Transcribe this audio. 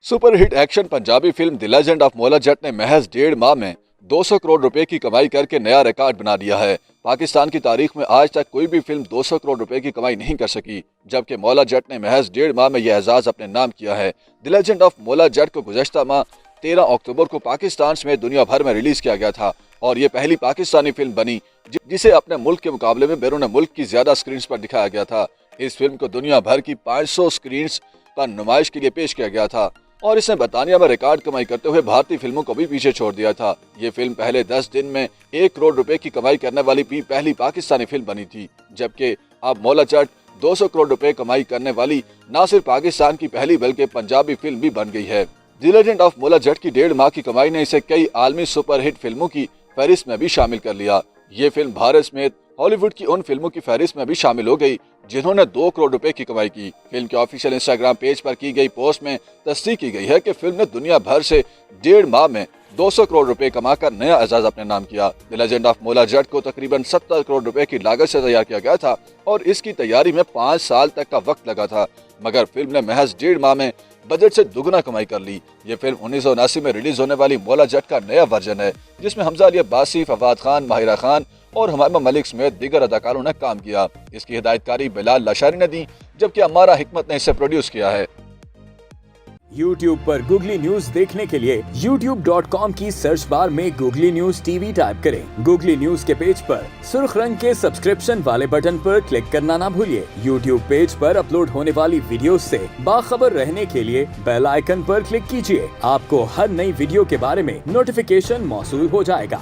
Superhit action Punjabi film the legend of Maula Jatt ने महज 1.5 माह में 200 करोड़ रुपए की कमाई करके नया रिकॉर्ड बना दिया है। पाकिस्तान की तारीख में आज तक कोई भी फिल्म 200 करोड़ रुपए की कमाई नहीं कर सकी, जबकि मौला जट ने महज 1.5 माह में यह एजाज अपने नाम किया है। The legend of Maula Jatt को गुज़श्ता माह 13 अक्टूबर को पाकिस्तान समेत दुनिया भर में रिलीज किया गया था और ये पहली पाकिस्तानी फिल्म बनी जिसे अपने मुल्क के मुकाबले में बैरून मुल्क की ज्यादा स्क्रीन पर दिखाया गया था। इस फिल्म को दुनिया भर की 500 स्क्रीन पर नुमाइश के लिए पेश किया गया था और इसने बरतानिया में रिकॉर्ड कमाई करते हुए भारतीय फिल्मों को भी पीछे छोड़ दिया था। ये फिल्म पहले 10 दिन में 1 करोड़ रुपए की कमाई करने वाली पहली पाकिस्तानी फिल्म बनी थी, जबकि अब मौला जट 200 करोड़ रुपए कमाई करने वाली न सिर्फ पाकिस्तान की पहली बल्कि पंजाबी फिल्म भी बन गई है। The legend of Maula Jatt की 1.5 माह की कमाई ने इसे कई आलमी सुपरहिट फिल्मों की फहरिस्त में भी शामिल कर लिया। ये फिल्म भारत समेत हॉलीवुड की उन फिल्मों की फहरिस्त में भी शामिल हो गई जिन्होंने 2 करोड़ रुपए की कमाई की। फिल्म के ऑफिशियल इंस्टाग्राम पेज पर की गई पोस्ट में तस्दीक की गई है कि फिल्म ने दुनिया भर से 1.5 माह में 200 करोड़ रुपए कमाकर नया एजाज अपने नाम किया। The legend of Maula Jatt को तकरीबन 70 करोड़ रुपए की लागत से तैयार किया गया था और इसकी तैयारी में 5 साल तक का वक्त लगा था, मगर फिल्म ने महज 1.5 माह में बजट से दुगना कमाई कर ली। ये फिल्म 1979 में रिलीज होने वाली मौला जट का नया वर्जन है, जिसमें हमजा अली अब्बासी, फवाद खान, माहिरा खान और हमामा मलिक समेत दीगर अदाकारों ने काम किया। इसकी हिदायतकारी बिलाल लाशारी ने दी, जबकि अमारा हिकमत ने इसे प्रोड्यूस किया है। YouTube पर गूगली न्यूज देखने के लिए youtube.com की सर्च बार में गूगली न्यूज टीवी टाइप करें। गूगली न्यूज के पेज पर सुर्ख रंग के सब्सक्रिप्शन वाले बटन पर क्लिक करना ना भूलिए। YouTube पेज पर अपलोड होने वाली वीडियोस से बाखबर रहने के लिए बेल आइकन पर क्लिक कीजिए। आपको हर नई वीडियो के बारे में नोटिफिकेशन मौसूल हो जाएगा।